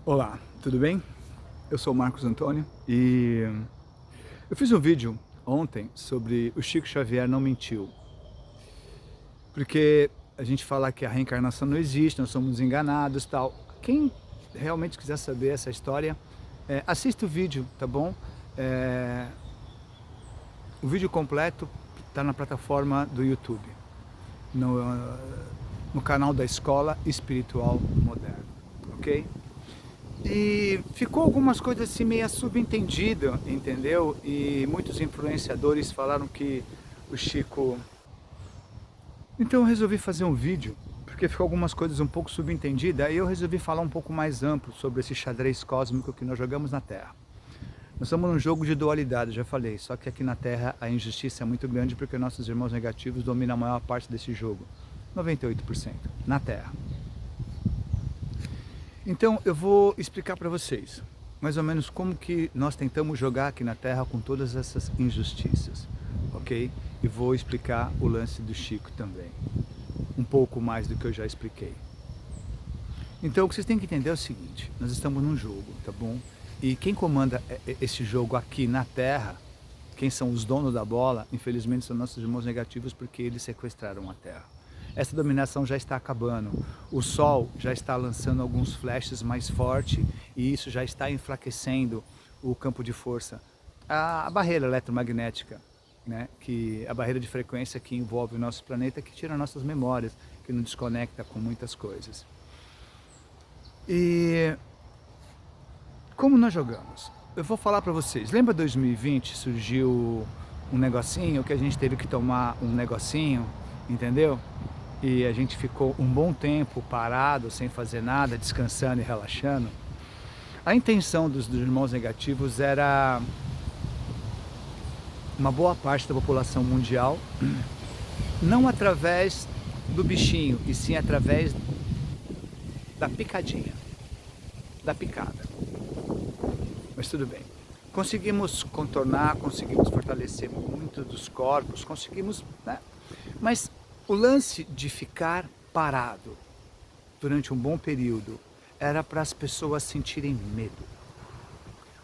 Olá, tudo bem? Eu sou o Marcos Antônio e eu fiz um vídeo ontem sobre o Chico Xavier não mentiu. Porque a gente fala que a reencarnação não existe, nós somos enganados e tal. Quem realmente quiser saber essa história, assista o vídeo, tá bom? É, o vídeo completo está na plataforma do YouTube, no canal da Escola Espiritual Moderna, ok? E ficou algumas coisas assim meio subentendidas, entendeu? E muitos influenciadores falaram que o Chico... Então eu resolvi fazer um vídeo, porque ficou algumas coisas um pouco subentendidas, aí eu resolvi falar um pouco mais amplo sobre esse xadrez cósmico que nós jogamos na Terra. Nós estamos num jogo de dualidade, já falei, só que aqui na Terra a injustiça é muito grande porque nossos irmãos negativos dominam a maior parte desse jogo, 98%, na Terra. Então eu vou explicar para vocês, mais ou menos como que nós tentamos jogar aqui na Terra com todas essas injustiças, ok? E vou explicar o lance do Chico também, um pouco mais do que eu já expliquei. Então o que vocês têm que entender é o seguinte, nós estamos num jogo, tá bom? E quem comanda esse jogo aqui na Terra, quem são os donos da bola, infelizmente são nossos irmãos negativos porque eles sequestraram a Terra. Essa dominação já está acabando, o Sol já está lançando alguns flashes mais fortes e isso já está enfraquecendo o campo de força, a barreira eletromagnética, né? A barreira de frequência que envolve o nosso planeta, que tira nossas memórias, que nos desconecta com muitas coisas. E como nós jogamos? Eu vou falar para vocês, lembra 2020 surgiu um negocinho que a gente teve que tomar um negocinho, entendeu? E a gente ficou um bom tempo parado, sem fazer nada, descansando e relaxando. A intenção dos irmãos negativos era uma boa parte da população mundial, não através do bichinho, e sim através da picadinha, da picada. Mas tudo bem. Conseguimos contornar, conseguimos fortalecer muito dos corpos, conseguimos, né? Mas o lance de ficar parado durante um bom período era para as pessoas sentirem medo.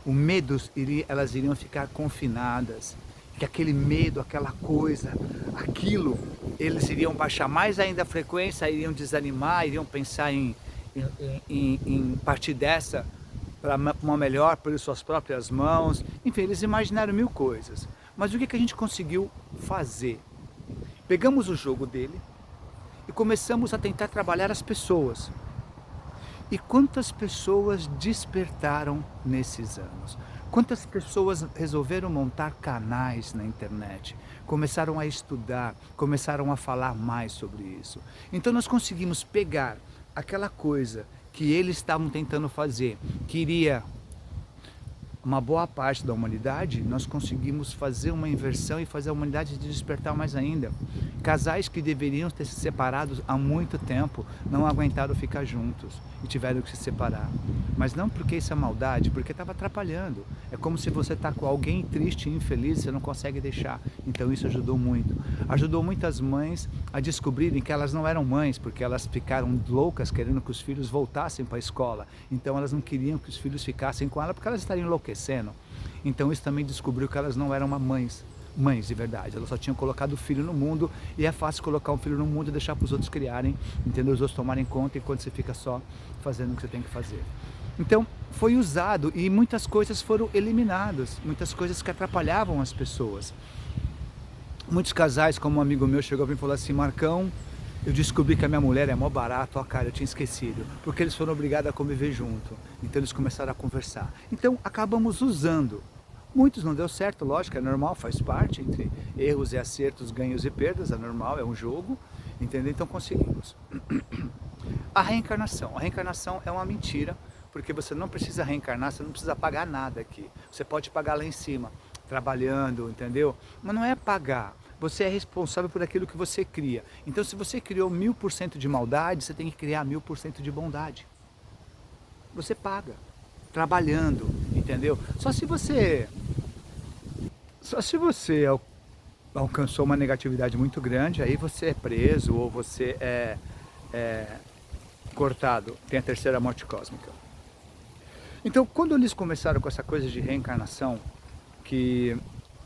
O medo, elas iriam ficar confinadas, que aquele medo, aquela coisa, aquilo, eles iriam baixar mais ainda a frequência, iriam desanimar, iriam pensar em partir dessa para uma melhor, pelas suas próprias mãos. Enfim, eles imaginaram mil coisas. Mas o que a gente conseguiu fazer? Pegamos o jogo dele e começamos a tentar trabalhar as pessoas. E quantas pessoas despertaram nesses anos? Quantas pessoas resolveram montar canais na internet? Começaram a estudar, começaram a falar mais sobre isso. Então nós conseguimos pegar aquela coisa que eles estavam tentando fazer, que iria uma boa parte da humanidade, nós conseguimos fazer uma inversão e fazer a humanidade despertar mais ainda. Casais que deveriam ter se separado há muito tempo, não aguentaram ficar juntos e tiveram que se separar. Mas não porque isso é maldade, porque estava atrapalhando. É como se você está com alguém triste e infeliz e você não consegue deixar. Então isso ajudou muito. Ajudou muitas mães a descobrirem que elas não eram mães, porque elas ficaram loucas querendo que os filhos voltassem para a escola. Então elas não queriam que os filhos ficassem com ela porque elas estariam enlouquecendo. Então isso também descobriu que elas não eram mães de verdade, elas só tinham colocado o filho no mundo, e é fácil colocar um filho no mundo e deixar para os outros criarem, entendeu? Os outros tomarem conta, enquanto você fica só fazendo o que você tem que fazer. Então foi usado e muitas coisas foram eliminadas, muitas coisas que atrapalhavam as pessoas. Muitos casais, como um amigo meu chegou para mim e falou assim: Marcão, eu descobri que a minha mulher é mó barato, ó cara, eu tinha esquecido, porque eles foram obrigados a conviver junto, então eles começaram a conversar. Então acabamos usando. Muitos não deu certo, lógico, é normal, faz parte, entre erros e acertos, ganhos e perdas, é normal, é um jogo, entendeu? Então conseguimos. A reencarnação é uma mentira, porque você não precisa reencarnar, você não precisa pagar nada aqui. Você pode pagar lá em cima, trabalhando, entendeu? Mas não é pagar. Você é responsável por aquilo que você cria. Então se você criou 1000% de maldade, você tem que criar 1000% de bondade. Você paga, trabalhando, entendeu? Só se você alcançou uma negatividade muito grande, aí você é preso ou você é cortado, tem a terceira morte cósmica. Então, quando eles começaram com essa coisa de reencarnação, que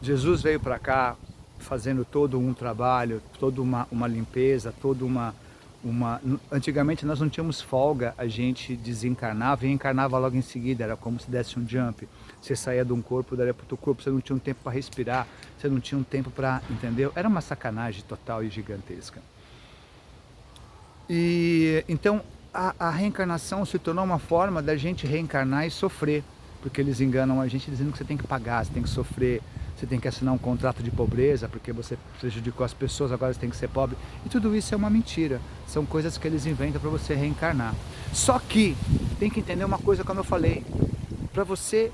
Jesus veio para cá fazendo todo um trabalho, toda uma limpeza, toda uma... Antigamente nós não tínhamos folga, a gente desencarnava e encarnava logo em seguida, era como se desse um jump. Você saía de um corpo, daria para outro corpo, você não tinha um tempo para respirar, você não tinha um tempo para... Entendeu? Era uma sacanagem total e gigantesca. E então a reencarnação se tornou uma forma da gente reencarnar e sofrer, porque eles enganam a gente dizendo que você tem que pagar, você tem que sofrer, você tem que assinar um contrato de pobreza porque você prejudicou as pessoas, agora você tem que ser pobre. E tudo isso é uma mentira, são coisas que eles inventam para você reencarnar. Só que tem que entender uma coisa, como eu falei, para você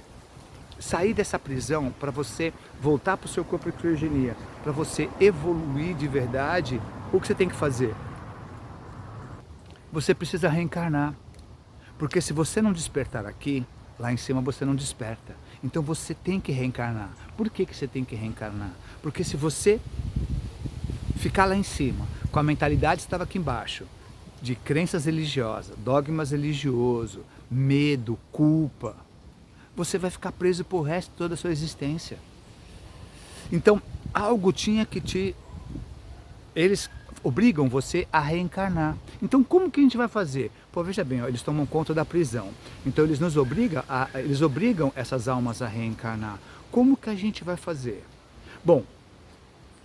sair dessa prisão, para você voltar para o seu corpo de criogenia, para você evoluir de verdade, o que você tem que fazer? Você precisa reencarnar, porque se você não despertar aqui, lá em cima você não desperta. Então você tem que reencarnar. Por que você tem que reencarnar? Porque se você ficar lá em cima, com a mentalidade que estava aqui embaixo, de crenças religiosas, dogmas religiosos, medo, culpa, você vai ficar preso por resto de toda a sua existência. Então algo tinha que te... Eles obrigam você a reencarnar. Então como que a gente vai fazer? Pô, veja bem, ó, eles tomam conta da prisão. Então eles obrigam essas almas a reencarnar. Como que a gente vai fazer? Bom,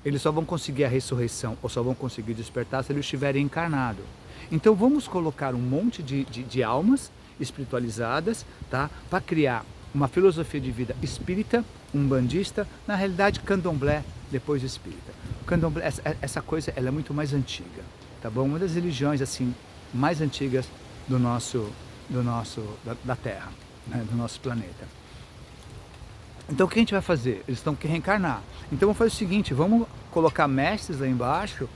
eles só vão conseguir a ressurreição ou só vão conseguir despertar se eles estiverem encarnados. Então vamos colocar um monte de almas espiritualizadas, tá? Para criar uma filosofia de vida espírita, umbandista, na realidade candomblé, depois espírita. Candomblé, essa coisa ela é muito mais antiga, tá bom? Uma das religiões assim mais antigas da Terra, né? Do nosso planeta. Então o que a gente vai fazer? Eles estão que reencarnar. Então vamos fazer o seguinte, vamos colocar mestres lá embaixo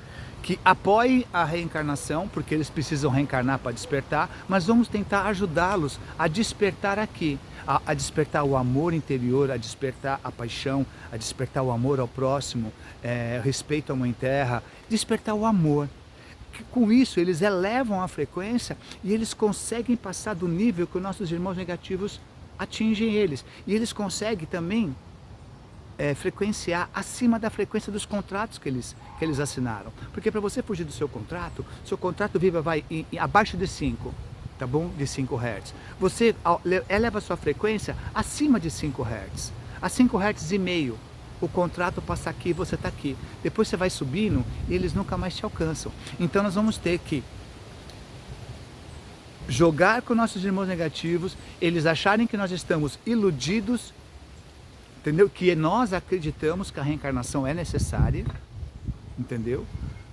que apoiem a reencarnação, porque eles precisam reencarnar para despertar, mas vamos tentar ajudá-los a despertar aqui, a despertar o amor interior, a despertar a paixão, a despertar o amor ao próximo, respeito à Mãe Terra, despertar o amor. Com isso eles elevam a frequência e eles conseguem passar do nível que os nossos irmãos negativos atingem eles. E eles conseguem também frequenciar acima da frequência dos contratos que eles assinaram. Porque para você fugir do seu contrato vai abaixo de 5, tá bom? De 5 Hz. Você eleva a sua frequência acima de 5 Hz. A 5 Hz e meio. O contrato passa aqui, você está aqui. Depois você vai subindo e eles nunca mais te alcançam. Então nós vamos ter que jogar com nossos irmãos negativos, eles acharem que nós estamos iludidos, entendeu? Que nós acreditamos que a reencarnação é necessária, entendeu?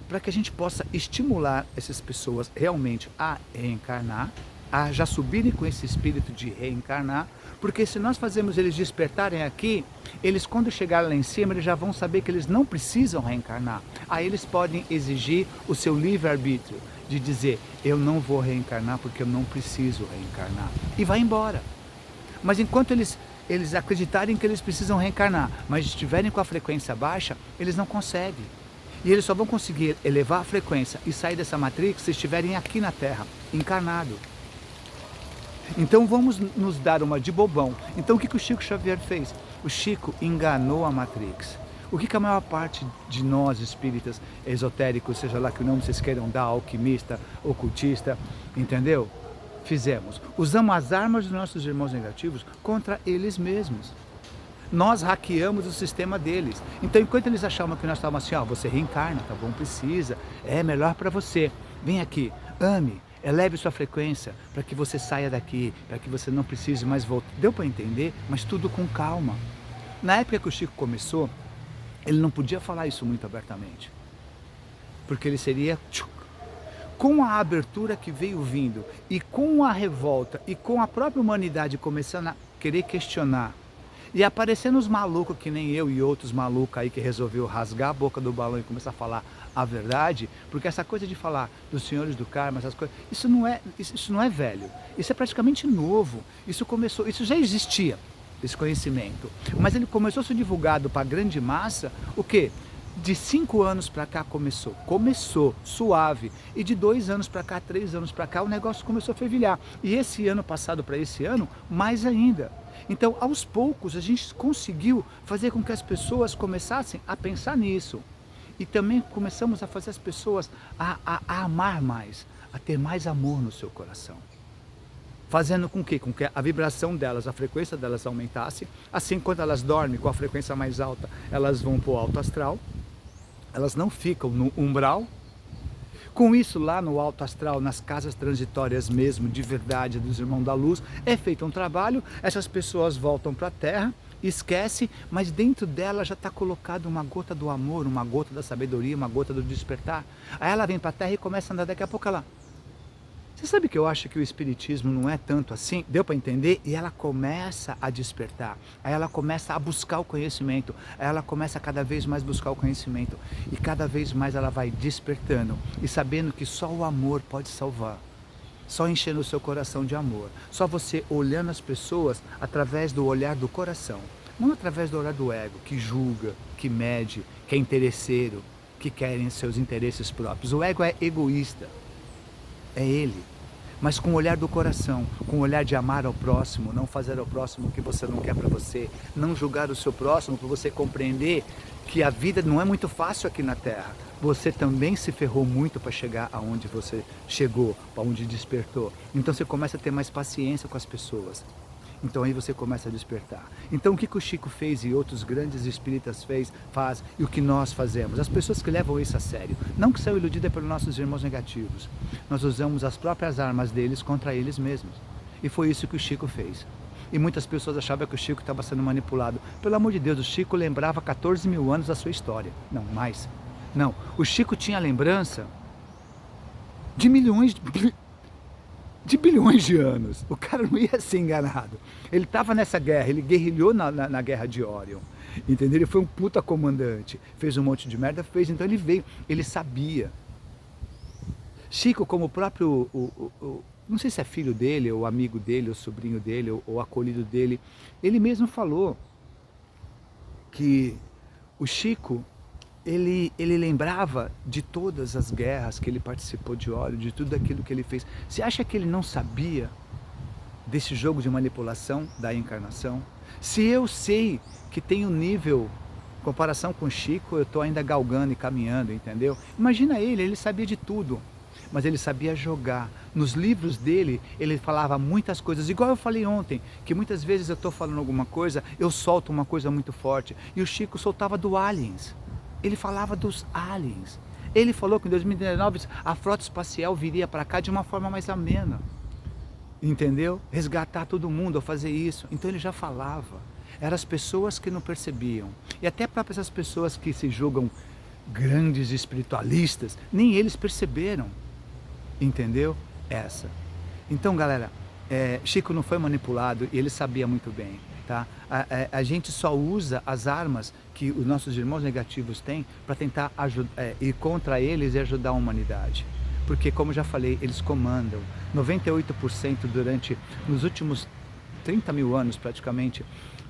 Para que a gente possa estimular essas pessoas realmente a reencarnar, a já subirem com esse espírito de reencarnar, porque se nós fazemos eles despertarem aqui, eles quando chegarem lá em cima, eles já vão saber que eles não precisam reencarnar. Aí eles podem exigir o seu livre-arbítrio, de dizer, eu não vou reencarnar porque eu não preciso reencarnar. E vai embora. Mas enquanto eles acreditarem que eles precisam reencarnar, mas estiverem com a frequência baixa, eles não conseguem. E eles só vão conseguir elevar a frequência e sair dessa matrix se estiverem aqui na Terra, encarnado. Então vamos nos dar uma de bobão. Então o que o Chico Xavier fez? O Chico enganou a Matrix. O que a maior parte de nós espíritas esotéricos, seja lá que o nome vocês queiram dar, alquimista, ocultista, entendeu? Fizemos. Usamos as armas dos nossos irmãos negativos contra eles mesmos. Nós hackeamos o sistema deles. Então enquanto eles achavam que nós estávamos assim, ó, você reencarna, tá bom, precisa, é melhor para você. Vem aqui, ame. Eleve sua frequência para que você saia daqui, para que você não precise mais voltar. Deu para entender? Mas tudo com calma. Na época que o Chico começou, ele não podia falar isso muito abertamente. Porque ele seria... Com a abertura que veio vindo, e com a revolta, e com a própria humanidade começando a querer questionar, e aparecendo os malucos que nem eu e outros malucos aí que resolveu rasgar a boca do balão e começar a falar a verdade, porque essa coisa de falar dos senhores do karma, essas coisas, isso não é velho, isso é praticamente novo, isso já existia, esse conhecimento, mas ele começou a ser divulgado para a grande massa, o quê? De 5 anos para cá começou suave, e de 2 anos para cá, 3 anos para cá, o negócio começou a fervilhar. E esse ano passado para esse ano, mais ainda. Então, aos poucos, a gente conseguiu fazer com que as pessoas começassem a pensar nisso. E também começamos a fazer as pessoas a amar mais, a ter mais amor no seu coração. Fazendo com que a vibração delas, a frequência delas aumentasse. Assim, quando elas dormem com a frequência mais alta, elas vão para o alto astral. Elas não ficam no umbral. Com isso, lá no alto astral, nas casas transitórias mesmo, de verdade, dos irmãos da luz, é feito um trabalho, essas pessoas voltam para a Terra, esquece, mas dentro dela já está colocado uma gota do amor, uma gota da sabedoria, uma gota do despertar. Aí ela vem para a Terra e começa a andar, daqui a pouco ela... Você sabe que eu acho que o espiritismo não é tanto assim? Deu para entender? E ela começa a despertar, aí ela começa a buscar o conhecimento, aí ela começa a cada vez mais buscar o conhecimento, e cada vez mais ela vai despertando, e sabendo que só o amor pode salvar, só enchendo o seu coração de amor, só você olhando as pessoas através do olhar do coração, não através do olhar do ego, que julga, que mede, que é interesseiro, que querem seus interesses próprios. O ego é egoísta. É ele, mas com o olhar do coração, com o olhar de amar ao próximo, não fazer ao próximo o que você não quer para você, não julgar o seu próximo, para você compreender que a vida não é muito fácil aqui na Terra. Você também se ferrou muito para chegar aonde você chegou, para onde despertou. Então você começa a ter mais paciência com as pessoas. Então aí você começa a despertar. Então o que o Chico fez e outros grandes espíritas faz e o que nós fazemos? As pessoas que levam isso a sério, não que são iludidas pelos nossos irmãos negativos, nós usamos as próprias armas deles contra eles mesmos. E foi isso que o Chico fez. E muitas pessoas achavam que o Chico estava sendo manipulado. Pelo amor de Deus, o Chico lembrava 14 mil anos da sua história. Não, mais. Não, o Chico tinha lembrança de bilhões de anos. O cara não ia ser enganado. Ele estava nessa guerra, ele guerrilhou na guerra de Órion. Entendeu? Ele foi um puta comandante. Fez um monte de merda, fez. Então ele veio, ele sabia. Chico, como o próprio, não sei se é filho dele, ou amigo dele, ou sobrinho dele, ou acolhido dele, ele mesmo falou que o Chico, ele lembrava de todas as guerras que ele participou de Órion, de tudo aquilo que ele fez. Você acha que ele não sabia desse jogo de manipulação da encarnação? Se eu sei que tem um nível, em comparação com o Chico, eu estou ainda galgando e caminhando, entendeu? Imagina ele sabia de tudo, mas ele sabia jogar. Nos livros dele, ele falava muitas coisas, igual eu falei ontem, que muitas vezes eu estou falando alguma coisa, eu solto uma coisa muito forte, e o Chico soltava do Aliens. Ele falava dos aliens. Ele falou que em 2019 a frota espacial viria para cá de uma forma mais amena. Entendeu? Resgatar todo mundo ao fazer isso. Então ele já falava. Eram as pessoas que não percebiam. E até para essas pessoas que se julgam grandes espiritualistas, nem eles perceberam. Entendeu? Essa. Então, galera, Chico não foi manipulado e ele sabia muito bem. Tá? A gente só usa as armas que os nossos irmãos negativos têm para tentar ir contra eles e ajudar a humanidade. Porque, como já falei, eles comandam. 98% nos últimos 30 mil anos praticamente,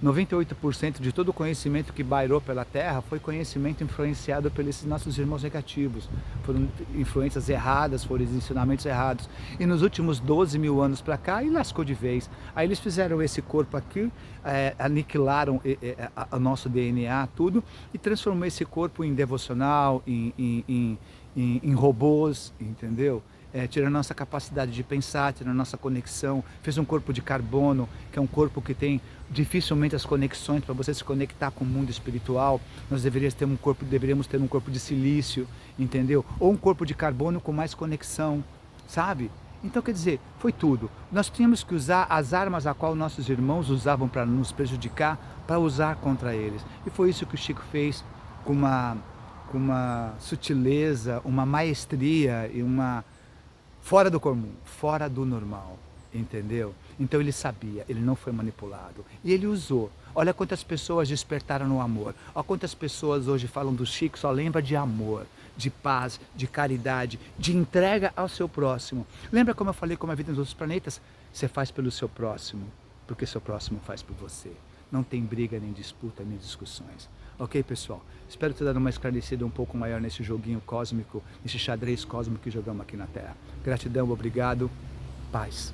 98% de todo o conhecimento que bairou pela Terra foi conhecimento influenciado pelos nossos irmãos negativos. Foram influências erradas, foram ensinamentos errados. E nos últimos 12 mil anos para cá, e lascou de vez. Aí eles fizeram esse corpo aqui, aniquilaram o nosso DNA, tudo, e transformou esse corpo em devocional, em robôs, entendeu? Tirando a nossa capacidade de pensar, tirando a nossa conexão, fez um corpo de carbono, que é um corpo que tem dificilmente as conexões para você se conectar com o mundo espiritual. Nós deveríamos ter um corpo de silício, entendeu? Ou um corpo de carbono com mais conexão, sabe? Então, quer dizer, foi tudo. Nós tínhamos que usar as armas a qual nossos irmãos usavam para nos prejudicar, para usar contra eles. E foi isso que o Chico fez com uma sutileza, uma maestria e uma... fora do comum, fora do normal, entendeu? Então ele sabia, ele não foi manipulado. E ele usou. Olha quantas pessoas despertaram no amor. Olha quantas pessoas hoje falam do Chico, só lembra de amor, de paz, de caridade, de entrega ao seu próximo. Lembra como eu falei, como a vida nos outros planetas? Você faz pelo seu próximo, porque seu próximo faz por você. Não tem briga, nem disputa, nem discussões. Ok, pessoal? Espero ter dado uma esclarecida um pouco maior nesse joguinho cósmico, nesse xadrez cósmico que jogamos aqui na Terra. Gratidão, obrigado, paz.